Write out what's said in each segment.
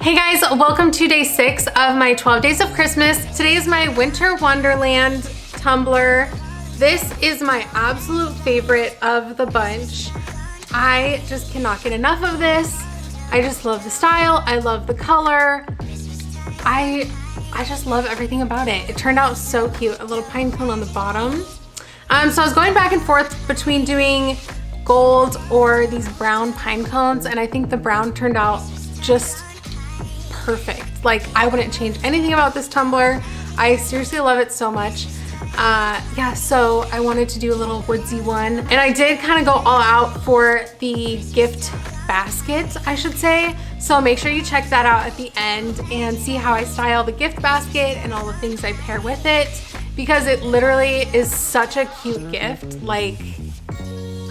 Hey guys, welcome to day 6 of my 12 days of Christmas. Today is my Winter Wonderland tumbler. This is my absolute favorite of the bunch. I just cannot get enough of this. I just love the style. I love the color. I just love everything about it. It turned out so cute. A little pine cone on the bottom. So I was going back and forth between doing gold or these brown pine cones, and I think the brown turned out just perfect. Like, I wouldn't change anything about this tumbler. I seriously love it so much. Yeah, so I wanted to do a little woodsy one, and I did kind of go all out for the gift basket, I should say. So make sure you check that out at the end and see how I style the gift basket and all the things I pair with it, because it literally is such a cute gift. Like,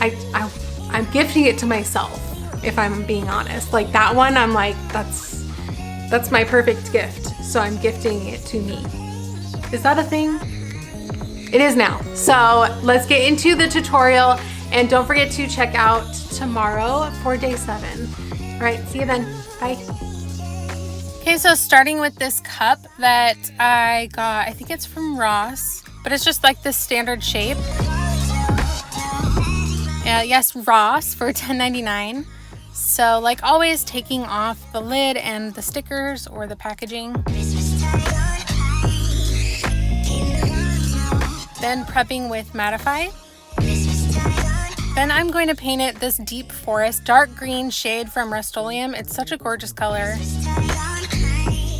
I'm gifting it to myself, if I'm being honest. Like, that one, I'm like, that's my perfect gift, so I'm gifting it to me. Is that a thing? It is now. So let's get into the tutorial, and don't forget to check out tomorrow for day 7. All right, see you then. Bye. Okay, so starting with this cup that I got, I think it's from Ross, but it's just like this standard shape. Yes, Ross for $10.99. So, like always, taking off the lid and the stickers or the packaging. Then prepping with mattify. Then I'm going to paint it this deep forest dark green shade from Rust-Oleum. It's such a gorgeous color.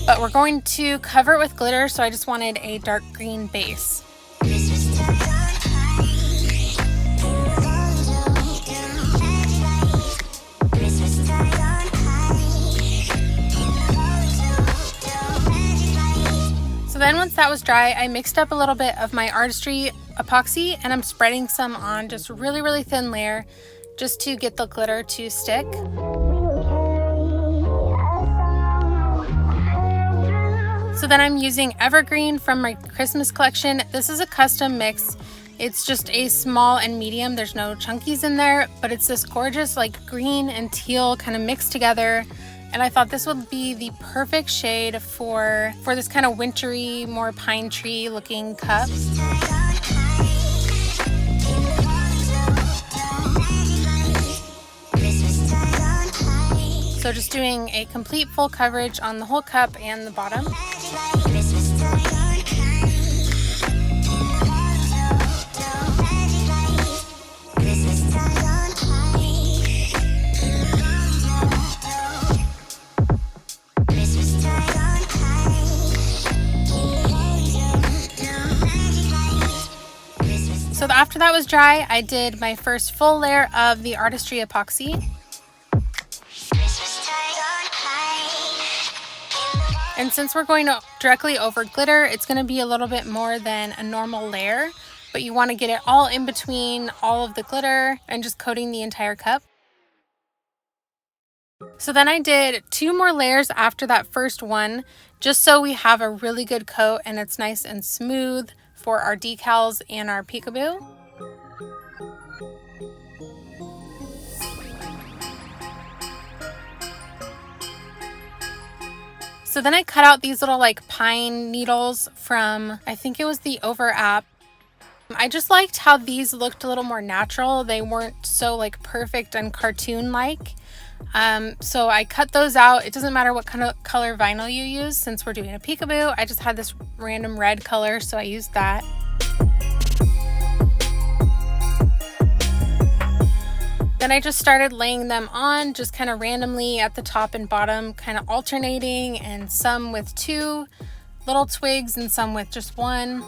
But we're going to cover it with glitter, so I just wanted a dark green base. So then once that was dry, I mixed up a little bit of my Artistry Epoxy, and I'm spreading some on just a really, really thin layer just to get the glitter to stick. So then I'm using Evergreen from my Christmas collection. This is a custom mix. It's just a small and medium. There's no chunkies in there, but it's this gorgeous like green and teal kind of mixed together. And I thought this would be the perfect shade for this kind of wintry, more pine tree looking cup. So just doing a complete full coverage on the whole cup and the bottom. So after that was dry, I did my first full layer of the Artistry Epoxy. And since we're going directly over glitter, it's going to be a little bit more than a normal layer, but you want to get it all in between all of the glitter and just coating the entire cup. So then I did 2 more layers after that first one, just so we have a really good coat and it's nice and smooth for our decals and our peekaboo. So then I cut out these little like pine needles from, I think it was the Over app. I just liked how these looked a little more natural. They weren't so like perfect and cartoon-like. So I cut those out. It doesn't matter what kind of color vinyl you use since we're doing a peekaboo. I just had this random red color, so I used that. Then I just started laying them on just kind of randomly at the top and bottom, kind of alternating, and some with 2 little twigs and some with just 1.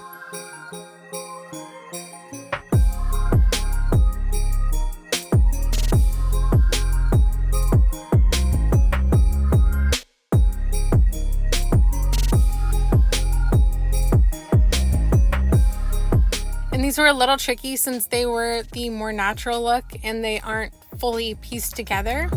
And these were a little tricky since they were the more natural look and they aren't fully pieced together.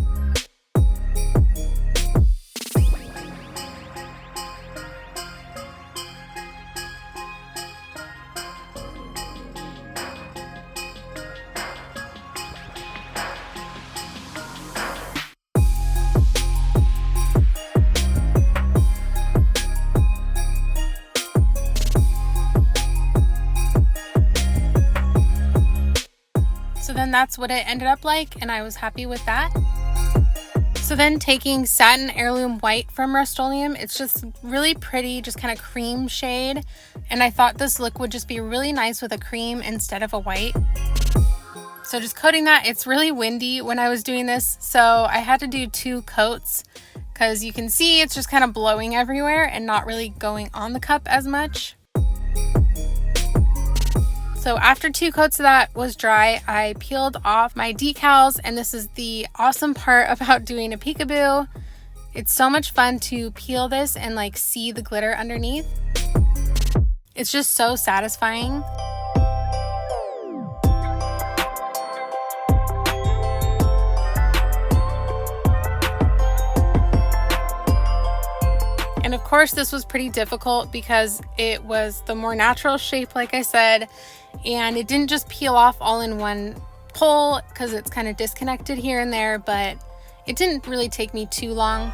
and that's what it ended up like, and I was happy with that. So then taking Satin Heirloom White from Rust-Oleum, it's just really pretty, just kind of cream shade, and I thought this look would just be really nice with a cream instead of a white. So just coating that. It's really windy when I was doing this, so I had to do 2 coats because you can see it's just kind of blowing everywhere and not really going on the cup as much. So after 2 coats of that was dry, I peeled off my decals, and this is the awesome part about doing a peekaboo. It's so much fun to peel this and like see the glitter underneath. It's just so satisfying. And of course this was pretty difficult because it was the more natural shape, like I said, and it didn't just peel off all in one pull because it's kind of disconnected here and there, but it didn't really take me too long.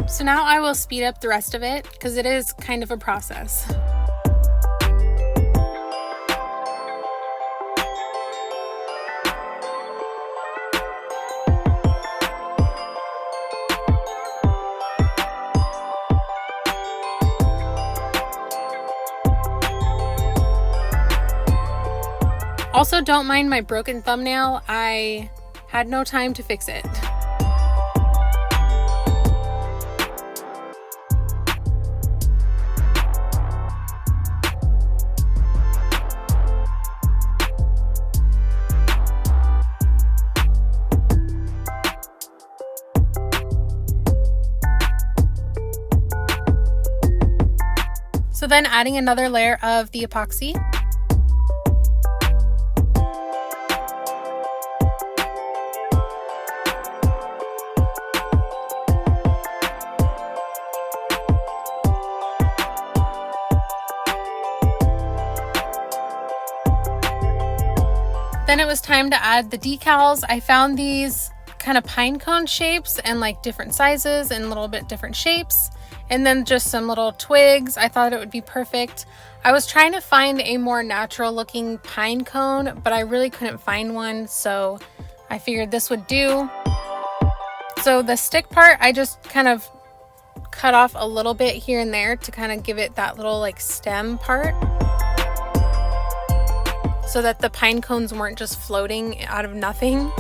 So now I will speed up the rest of it because it is kind of a process. Also, don't mind my broken thumbnail. I had no time to fix it. So then adding another layer of the epoxy. Then it was time to add the decals. I found these kind of pine cone shapes and like different sizes and a little bit different shapes. And then just some little twigs. I thought it would be perfect. I was trying to find a more natural looking pine cone, but I really couldn't find one, so I figured this would do. So the stick part, I just kind of cut off a little bit here and there to kind of give it that little like stem part, so that the pine cones weren't just floating out of nothing.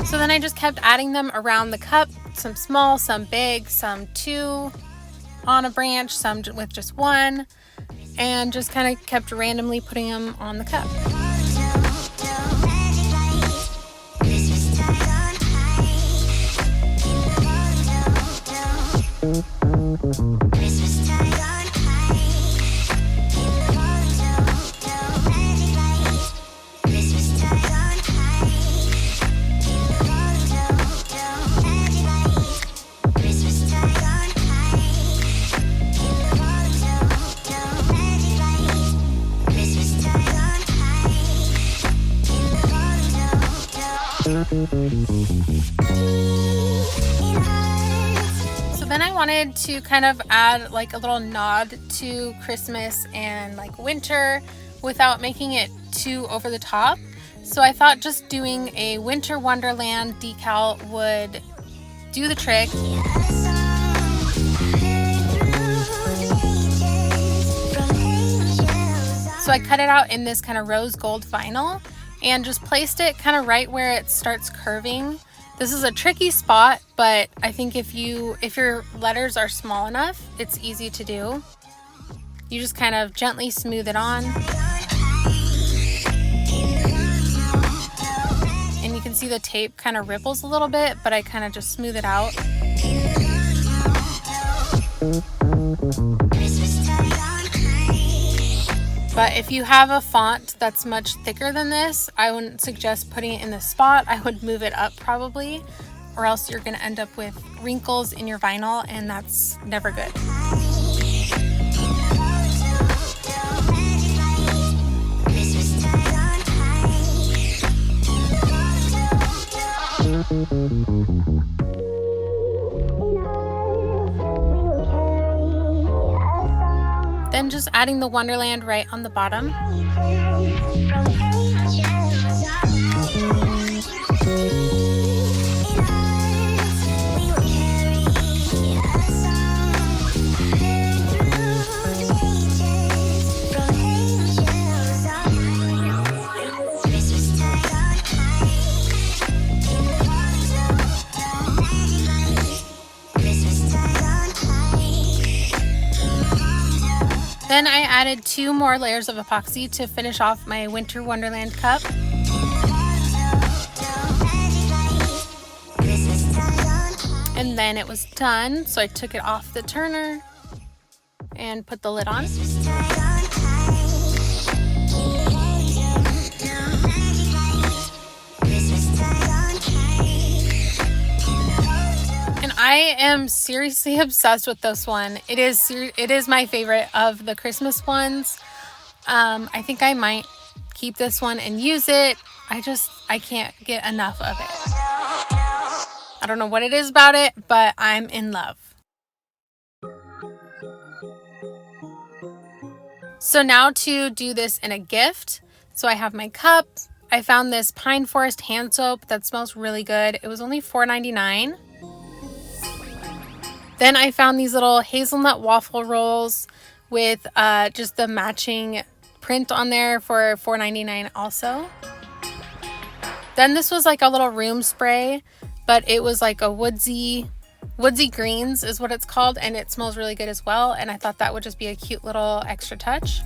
So then I just kept adding them around the cup, some small, some big, some 2 on a branch, some with just 1, and just kind of kept randomly putting them on the cup. So then I wanted to kind of add like a little nod to Christmas and like winter without making it too over the top. So I thought just doing a Winter Wonderland decal would do the trick. So I cut it out in this kind of rose gold vinyl and just placed it kind of right where it starts curving. This is a tricky spot, but I think if your letters are small enough, it's easy to do. You just kind of gently smooth it on. And you can see the tape kind of ripples a little bit, but I kind of just smooth it out. But if you have a font that's much thicker than this, I wouldn't suggest putting it in this spot. I would move it up probably, or else you're going to end up with wrinkles in your vinyl, and that's never good. Then just adding the Wonderland right on the bottom. Then I added 2 more layers of epoxy to finish off my Winter Wonderland cup. And then it was done, so I took it off the turner and put the lid on. I am seriously obsessed with this one. It is my favorite of the Christmas ones. I think I might keep this one and use it. I can't get enough of it. I don't know what it is about it, but I'm in love. So now to do this in a gift. So I have my cup. I found this Pine Forest hand soap that smells really good. It was only $4.99. Then I found these little hazelnut waffle rolls with just the matching print on there for $4.99 also. Then this was like a little room spray, but it was like a woodsy greens is what it's called, and it smells really good as well, and I thought that would just be a cute little extra touch.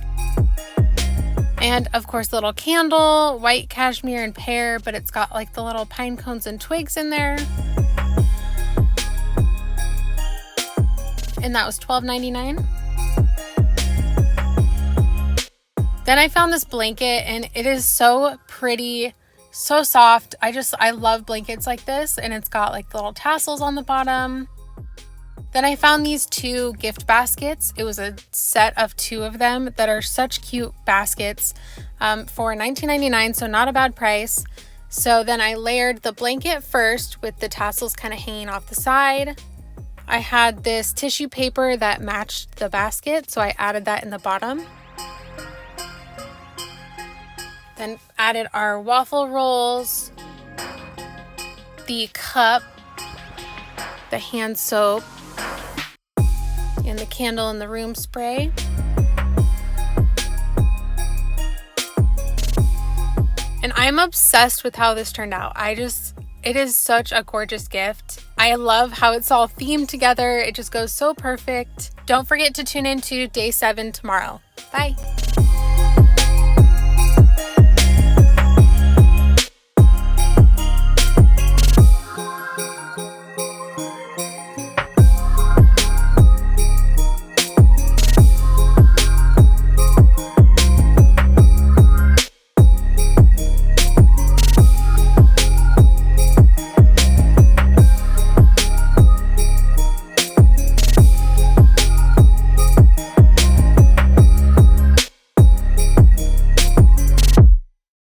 And of course the little candle, white cashmere and pear, but it's got like the little pine cones and twigs in there. And that was $12.99. Then I found this blanket, and it is so pretty, so soft. I love blankets like this, and it's got like the little tassels on the bottom. Then I found these 2 gift baskets. It was a set of 2 of them that are such cute baskets for $19.99, so not a bad price. So then I layered the blanket first with the tassels kind of hanging off the side. I had this tissue paper that matched the basket, so I added that in the bottom. Then added our waffle rolls, the cup, the hand soap, and the candle and the room spray. And I'm obsessed with how this turned out. It is such a gorgeous gift. I love how it's all themed together. It just goes so perfect. Don't forget to tune in to day 7 tomorrow. Bye.